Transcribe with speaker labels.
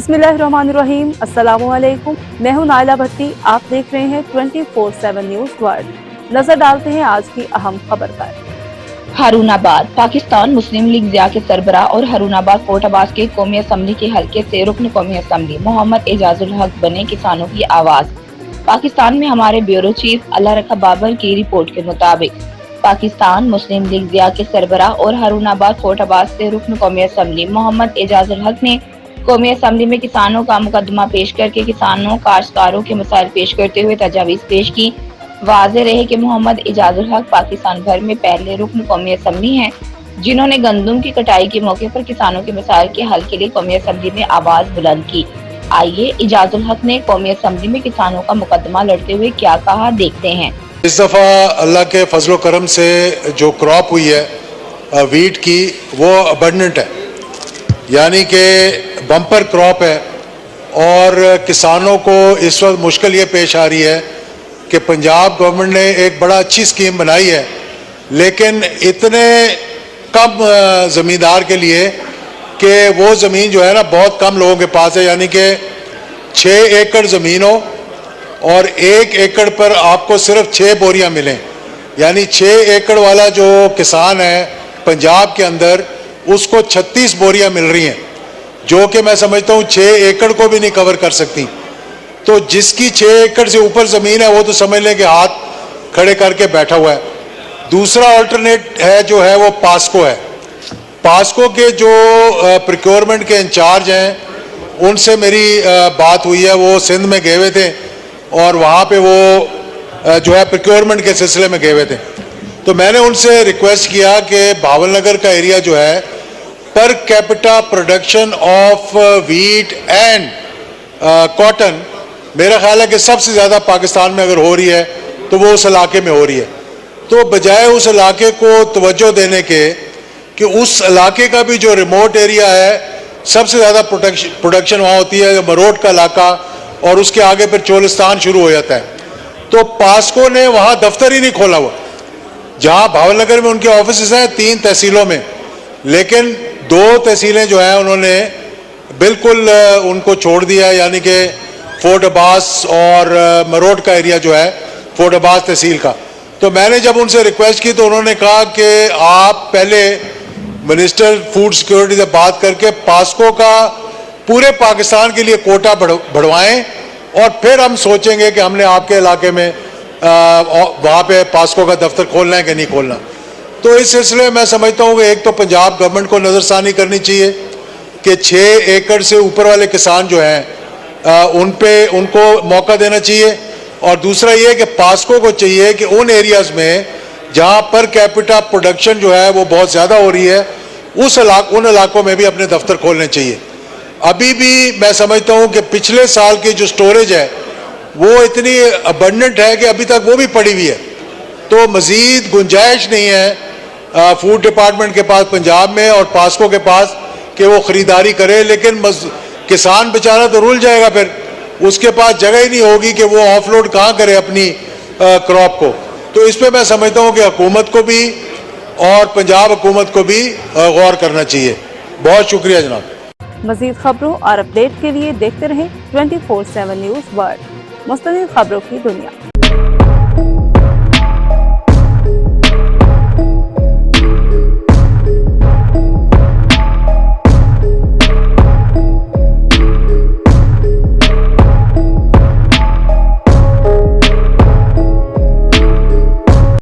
Speaker 1: बिस्मिल्लाहिर्रहमानिर्रहीम, अस्सलामुअलैकुम। मैं हूं नाइला भट्टी। आप देख रहे हैं 24/7 न्यूज़ वर्ल्ड। नजर डालते हैं आज की अहम खबर पर।
Speaker 2: हारूनाबाद पाकिस्तान मुस्लिम लीग ज़िया के सरबराह और हारूनाबाद कोट अब्बास के कौमी असम्बली के हल्के से रुकन कौमी असम्बली मोहम्मद एजाजुल हक बने किसानों की आवाज। पाकिस्तान में हमारे ब्यूरो चीफ अल्लाह रखा बाबर की रिपोर्ट के मुताबिक पाकिस्तान मुस्लिम लीग ज़िया के सरबराह और हारूनाबाद कोट अब्बास से रुकन कौमी असम्बली मोहम्मद एजाजुल हक ने कौमी असम्बली में किसानों का मुकदमा पेश करके किसानों काश्तकारों के मसाइल पेश करते हुए तजावीज़ पेश की। वाज़ेह रहे कि मोहम्मद एजाजुल हक पाकिस्तान भर में पहले रुकन कौमी असम्बली हैं जिन्होंने गंदम की कटाई के मौके पर किसानों के मसाइल के हल के लिए कौमी असम्बली में आवाज बुलंद की। आइए एजाजुल हक ने कौमी असम्बली में किसानों का मुकदमा लड़ते हुए क्या कहा, देखते हैं।
Speaker 3: इस दफ़ा अल्लाह के फजलो करम से जो क्रॉप हुई है वीट की, वो अबंडेंट है, यानी कि बम्पर क्रॉप है। और किसानों को इस वक्त मुश्किल ये पेश आ रही है कि पंजाब गवर्नमेंट ने एक बड़ा अच्छी स्कीम बनाई है, लेकिन इतने कम ज़मींदार के लिए कि वो ज़मीन जो है ना बहुत कम लोगों के पास है, यानी कि 6 एकड़ ज़मीन हो और 1 एकड़ पर आपको सिर्फ 6 बोरियां मिलें। यानी 6 एकड़ वाला जो किसान है पंजाब के अंदर, उसको 36 बोरियां मिल रही हैं, जो कि मैं समझता हूँ 6 एकड़ को भी नहीं कवर कर सकती। तो जिसकी 6 एकड़ से ऊपर ज़मीन है वो तो समझ लें कि हाथ खड़े करके बैठा हुआ है। दूसरा अल्टरनेट है जो है वो पास्को है। पास्को के जो प्रोक्योरमेंट के इंचार्ज हैं, उनसे मेरी बात हुई है। वो सिंध में गए हुए थे और वहाँ पे वो जो है प्रोक्योरमेंट के सिलसिले में गए हुए थे। तो मैंने उनसे रिक्वेस्ट किया कि भावलनगर का एरिया जो है, per capita production of wheat and cotton, मेरा ख्याल है कि सबसे ज़्यादा पाकिस्तान में अगर हो रही है तो वो उस इलाके में हो रही है। तो बजाय उस इलाके को तवज्जो देने के कि उस इलाके का भी जो रिमोट एरिया है, सबसे ज़्यादा प्रोडक्शन वहाँ होती है, मरोट का इलाका, और उसके आगे फिर चोलिस्तान शुरू हो जाता है। तो पास्को ने वहाँ दफ्तर ही नहीं खोला हुआ, जहाँ भावनगर में उनके ऑफिस हैं 3 तहसीलों में, लेकिन 2 तहसीलें जो हैं उन्होंने बिल्कुल उनको छोड़ दिया, यानी कि फोर्ट अब्बास और मरोट का एरिया जो है फोर्ट अब्बास तहसील का। तो मैंने जब उनसे रिक्वेस्ट की तो उन्होंने कहा कि आप पहले मिनिस्टर फूड सिक्योरिटी से बात करके पास्को का पूरे पाकिस्तान के लिए कोटा बढ़वाएं और फिर हम सोचेंगे कि हमने आपके इलाके में वहाँ पे पास्को का दफ्तर खोलना है कि नहीं खोलना। तो इस सिलसिले में मैं समझता हूँ कि एक तो पंजाब गवर्नमेंट को नज़रसानी करनी चाहिए कि 6 एकड़ से ऊपर वाले किसान जो हैं उनको मौका देना चाहिए, और दूसरा ये कि पास्को को चाहिए कि उन एरियाज़ में जहाँ पर कैपिटा प्रोडक्शन जो है वो बहुत ज़्यादा हो रही है, उन इलाकों में भी अपने दफ्तर खोलने चाहिए। अभी भी मैं समझता हूँ कि पिछले साल की जो स्टोरेज है वो इतनी अबंडेंट है कि अभी तक वो भी पड़ी हुई है। तो मज़ीद गुंजाइश नहीं है फूड डिपार्टमेंट के पास पंजाब में और पास्को के पास कि वो ख़रीदारी करे, लेकिन किसान बेचारा तो रुल जाएगा, फिर उसके पास जगह ही नहीं होगी कि वो ऑफलोड कहाँ करे अपनी क्रॉप को। तो इस पे मैं समझता हूँ कि हुकूमत को भी और पंजाब हुकूमत को भी गौर करना चाहिए। बहुत शुक्रिया जनाब।
Speaker 1: मज़ीद खबरों और अपडेट के लिए देखते रहें 24/7 न्यूज़ वर्ल्ड, मुस्तनिद खबरों की दुनिया।